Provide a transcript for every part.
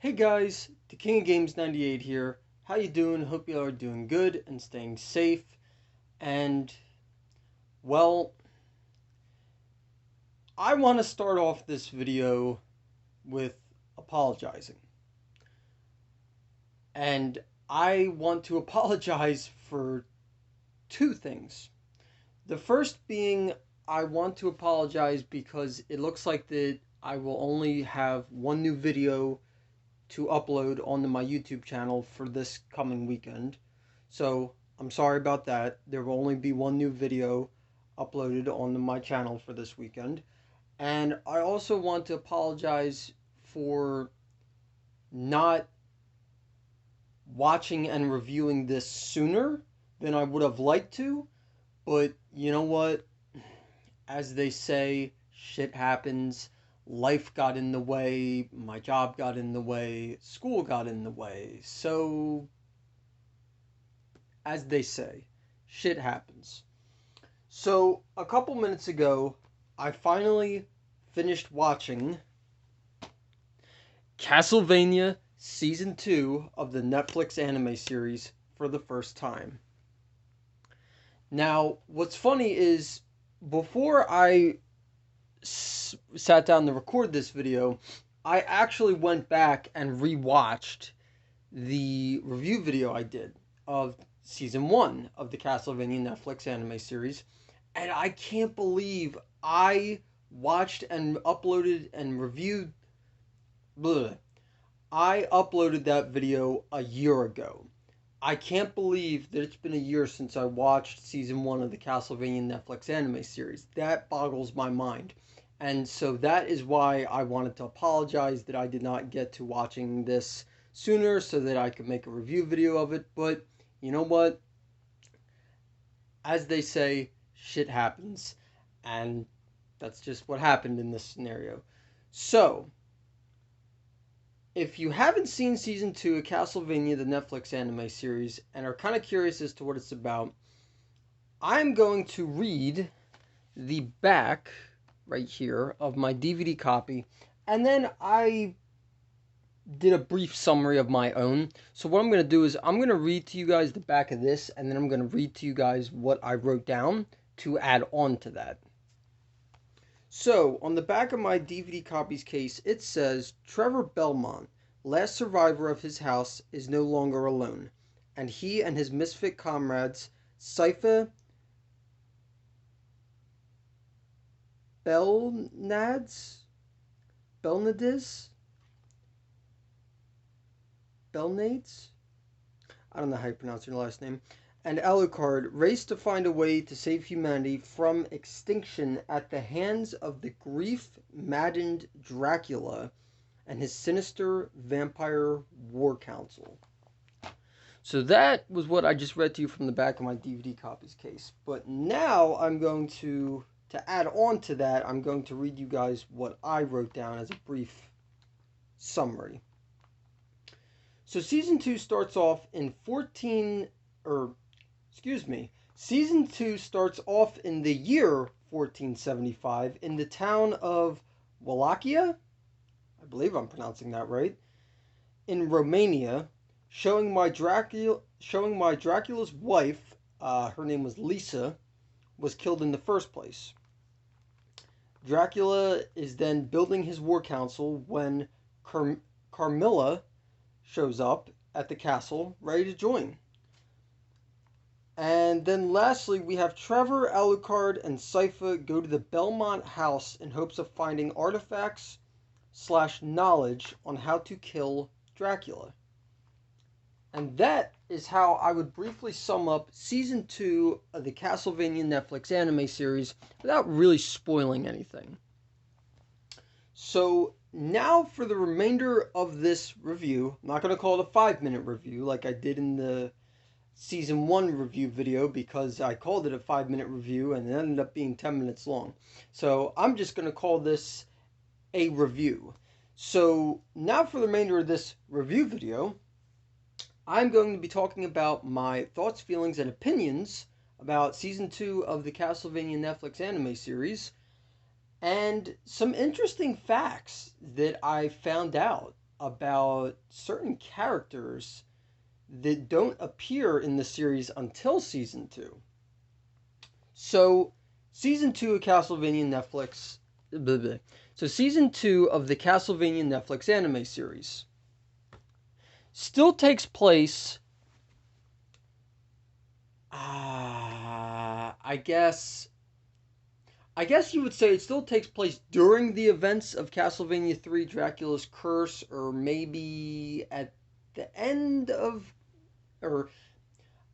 Hey guys, the King of Games 98 here. How you doing? Hope you are doing good and staying safe. And well, I want to start off this video with apologizing. And I want to apologize for two things. The first being I want to apologize because it looks like that I will only have one new video to upload onto my YouTube channel for this coming weekend. So I'm sorry about that. There will only be one new video uploaded onto my channel for this weekend. And I also want to apologize for not watching and reviewing this sooner than I would have liked to. But you know what? As they say, shit happens. Life got in the way, my job got in the way, school got in the way. So, as they say, shit happens. So, a couple minutes ago, I finally finished watching Castlevania Season 2 of the Netflix anime series for the first time. Now, what's funny is, before I sat down to record this video, I actually went back and rewatched the review video I did of season 1 of the Castlevania Netflix anime series, and I can't believe I watched and uploaded and reviewed. Bleh, I uploaded that video a year ago. I can't believe that it's been a year since I watched season 1 of the Castlevania Netflix anime series. That boggles my mind. And so that is why I wanted to apologize that I did not get to watching this sooner so that I could make a review video of it. But you know what? As they say, shit happens. And that's just what happened in this scenario. So, if you haven't seen season 2 of Castlevania, the Netflix anime series, and are kind of curious as to what it's about, I'm going to read the back right here of my DVD copy, and then I did a brief summary of my own. So what I'm going to do is I'm going to read to you guys the back of this, and then I'm going to read to you guys what I wrote down to add on to that. So, on the back of my DVD copy's case, it says, Trevor Belmont, last survivor of his house, is no longer alone, and he and his misfit comrades, Sypha, Belnadiz, I don't know how you pronounce your last name, and Alucard race to find a way to save humanity from extinction at the hands of the grief-maddened Dracula and his sinister vampire war council. So that was what I just read to you from the back of my DVD copies case. But now I'm going to add on to that, I'm going to read you guys what I wrote down as a brief summary. So season 2 starts off in Season 2 starts off in the year 1475 in the town of Wallachia, I believe I'm pronouncing that right, in Romania, showing why Dracula's wife, her name was Lisa, was killed in the first place. Dracula is then building his war council when Carmilla shows up at the castle, ready to join. And then lastly, we have Trevor, Alucard, and Sypha go to the Belmont house in hopes of finding artifacts / knowledge on how to kill Dracula. And that is how I would briefly sum up Season 2 of the Castlevania Netflix anime series without really spoiling anything. So now for the remainder of this review, I'm not going to call it a 5-minute review like I did in the Season 1 review video because I called it a 5-minute review and it ended up being 10 minutes long. So I'm just going to call this a review. So now for the remainder of this review video, I'm going to be talking about my thoughts, feelings, and opinions about Season 2 of the Castlevania Netflix anime series, and some interesting facts that I found out about certain characters that don't appear in the series until season 2. So, season 2 of Castlevania Netflix. Blah, blah. So, season 2 of the Castlevania Netflix anime series still takes place. I guess you would say it still takes place during the events of Castlevania 3 Dracula's Curse, or maybe at the end of, or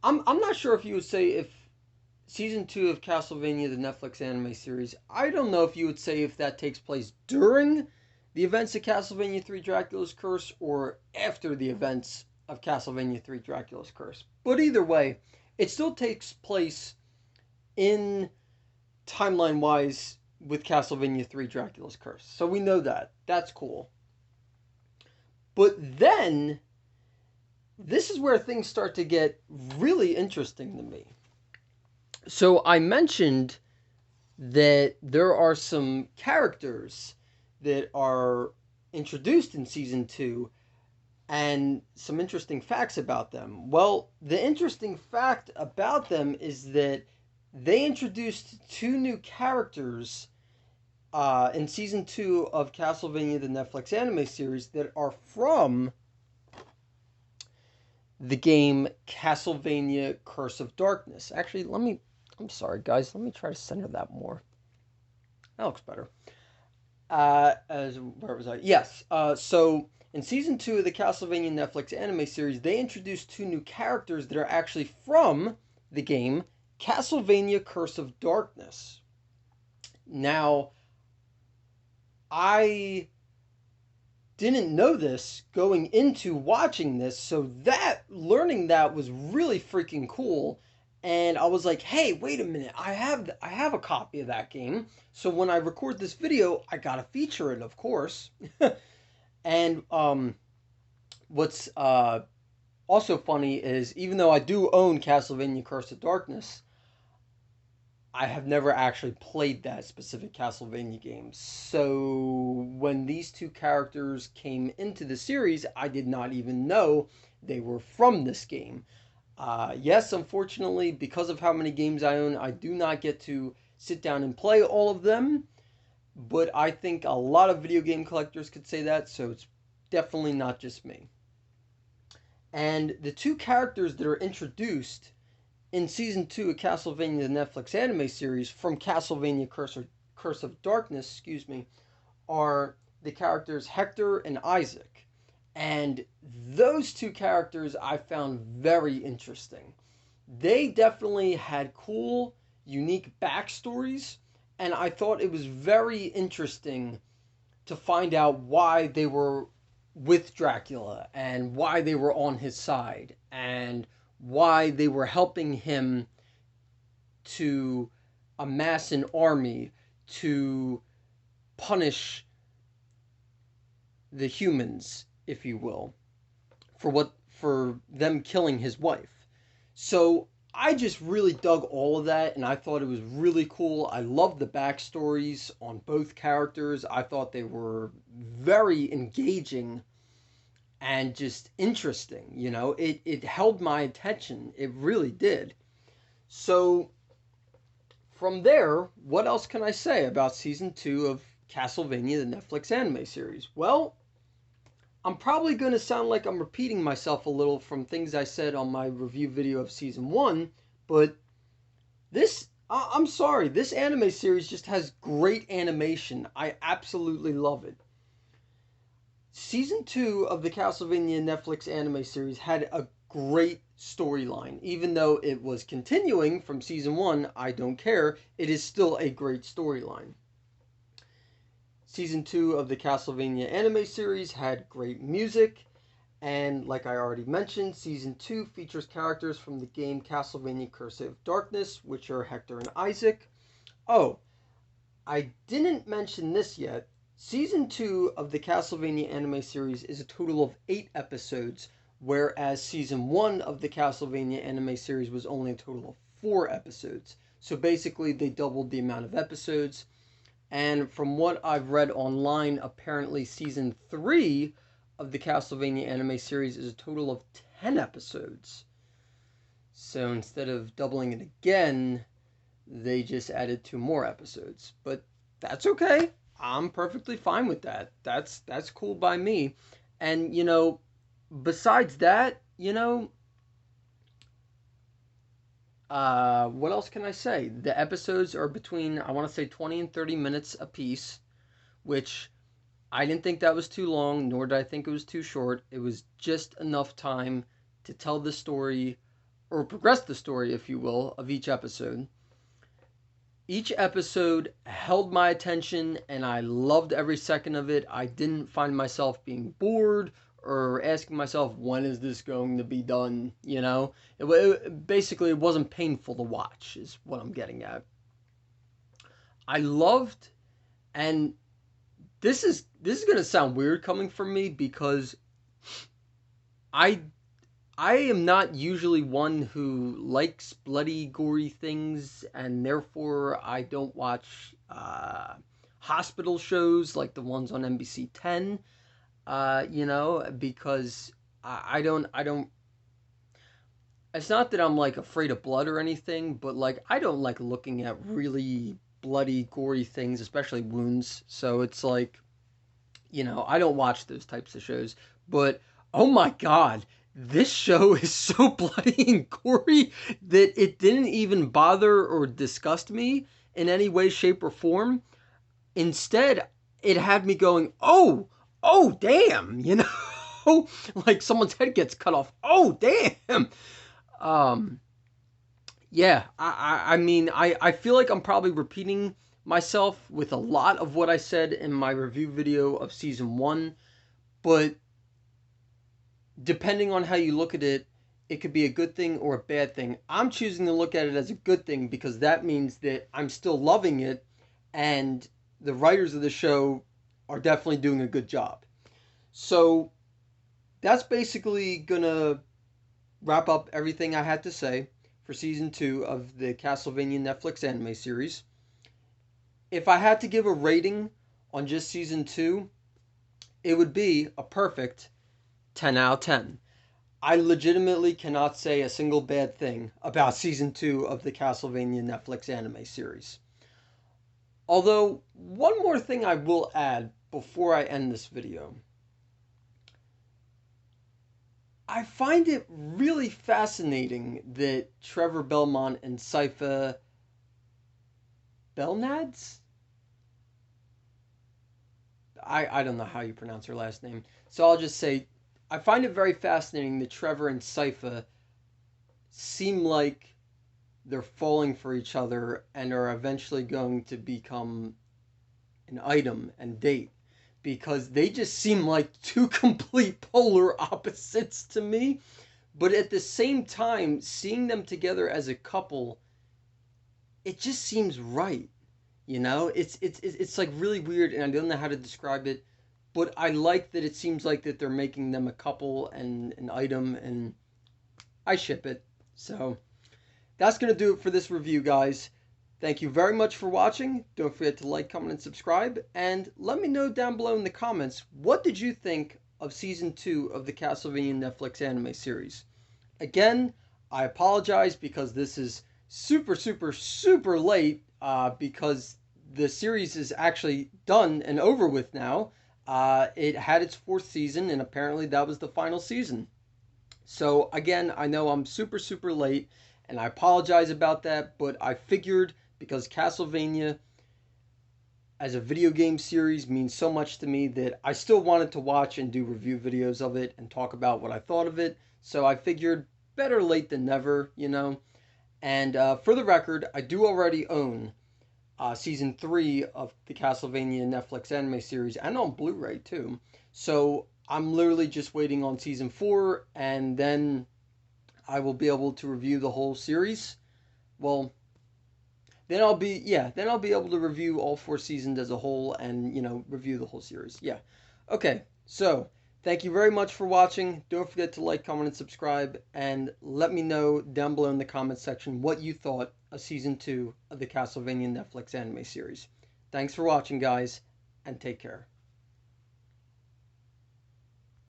I'm not sure if you would say if season 2 of Castlevania the Netflix anime series, I don't know if you would say if that takes place during the events of Castlevania 3 Dracula's Curse or after the events of Castlevania 3 Dracula's Curse. But either way, it still takes place in timeline wise with Castlevania 3 Dracula's Curse. So we know that. That's cool. But then this is where things start to get really interesting to me. So I mentioned that there are some characters that are introduced in season 2 and some interesting facts about them. Well, the interesting fact about them is that they introduced 2 new characters in season 2 of Castlevania the Netflix anime series that are from the game Castlevania Curse of Darkness. Actually, I'm sorry guys, let me try to center that more. That looks better. Where was I? Yes. So in season 2 of the Castlevania Netflix anime series, they introduced 2 new characters that are actually from the game Castlevania Curse of Darkness. Now, I didn't know this going into watching this, so learning that was really freaking cool. And I was like, hey, wait a minute, I have a copy of that game. So when I record this video, I gotta feature it, of course. And what's also funny is, even though I do own Castlevania Curse of Darkness, I have never actually played that specific Castlevania game. So when these 2 characters came into the series, I did not even know they were from this game. Yes, unfortunately, because of how many games I own, I do not get to sit down and play all of them. But I think a lot of video game collectors could say that, so it's definitely not just me. And the 2 characters that are introduced in season 2 of Castlevania the Netflix anime series from Castlevania Curse of Darkness, are the characters Hector and Isaac. And those 2 characters I found very interesting. They definitely had cool, unique backstories, and I thought it was very interesting to find out why they were with Dracula and why they were on his side and why they were helping him to amass an army to punish the humans, if you will, for them killing his wife. So I just really dug all of that, and I thought it was really cool. I loved the backstories on both characters. I thought they were very engaging and just interesting. It held my attention. It really did. So from there, what else can I say about season 2 of Castlevania the Netflix anime series? Well, I'm probably going to sound like I'm repeating myself a little from things I said on my review video of season 1, but I'm sorry, this anime series just has great animation. I absolutely love it. Season 2 of the Castlevania Netflix anime series had a great storyline. Even though it was continuing from season 1, I don't care. It is still a great storyline. Season 2 of the Castlevania anime series had great music. And like I already mentioned, season 2 features characters from the game Castlevania Curse of Darkness, which are Hector and Isaac. Oh, I didn't mention this yet. Season 2 of the Castlevania anime series is a total of 8 episodes, whereas Season 1 of the Castlevania anime series was only a total of 4 episodes. So basically, they doubled the amount of episodes. And from what I've read online, apparently Season 3 of the Castlevania anime series is a total of 10 episodes. So instead of doubling it again, they just added 2 more episodes. But that's okay. I'm perfectly fine with that. That's cool by me. And besides that, what else can I say? The episodes are between, I want to say, 20 and 30 minutes a piece, which I didn't think that was too long, nor did I think it was too short. It was just enough time to tell the story, or progress the story, if you will, of each episode. Each episode held my attention, and I loved every second of it. I didn't find myself being bored or asking myself, when is this going to be done? Basically, it wasn't painful to watch, is what I'm getting at. I loved, and this is going to sound weird coming from me, because I am not usually one who likes bloody, gory things, and therefore I don't watch hospital shows like the ones on NBC 10. Because I don't. It's not that I'm like afraid of blood or anything, but like I don't like looking at really bloody, gory things, especially wounds. So it's like, I don't watch those types of shows. But oh my god, this show is so bloody and gory that it didn't even bother or disgust me in any way, shape, or form. Instead, it had me going, oh, damn, like someone's head gets cut off. Oh, damn. Yeah, I mean, I feel like I'm probably repeating myself with a lot of what I said in my review video of season 1, but depending on how you look at it, it could be a good thing or a bad thing. I'm choosing to look at it as a good thing because that means that I'm still loving it, and the writers of the show are definitely doing a good job. So that's basically gonna wrap up everything I had to say for season 2 of the Castlevania Netflix anime series. If I had to give a rating on just season 2, it would be a perfect 10 out of 10. I legitimately cannot say a single bad thing about season 2 of the Castlevania Netflix anime series. Although, one more thing I will add before I end this video. I find it really fascinating that Trevor Belmont and Sypha Belnads? I don't know how you pronounce her last name. So I'll just say, I find it very fascinating that Trevor and Sypha seem like they're falling for each other and are eventually going to become an item and date, because they just seem like two complete polar opposites to me. But at the same time, seeing them together as a couple, it just seems right. It's like really weird, and I don't know how to describe it. But I like that it seems like that they're making them a couple and an item, and I ship it. So that's going to do it for this review, guys. Thank you very much for watching. Don't forget to like, comment, and subscribe. And let me know down below in the comments, what did you think of Season 2 of the Castlevania Netflix anime series? Again, I apologize because this is super, super, super late, because the series is actually done and over with now. It had its 4th season, and apparently that was the final season. So again, I know I'm super, super late, and I apologize about that, but I figured because Castlevania as a video game series means so much to me that I still wanted to watch and do review videos of it and talk about what I thought of it. So I figured better late than never, And for the record, I do already own Season 3 of the Castlevania Netflix anime series, and on Blu-ray too. So I'm literally just waiting on Season 4, and then I will be able to review the whole series. Well, then I'll be able to review all 4 seasons as a whole and, review the whole series. Yeah. Okay, so thank you very much for watching. Don't forget to like, comment, and subscribe, and let me know down below in the comments section what you thought of Season 2 of the Castlevania Netflix anime series. Thanks for watching, guys, and take care.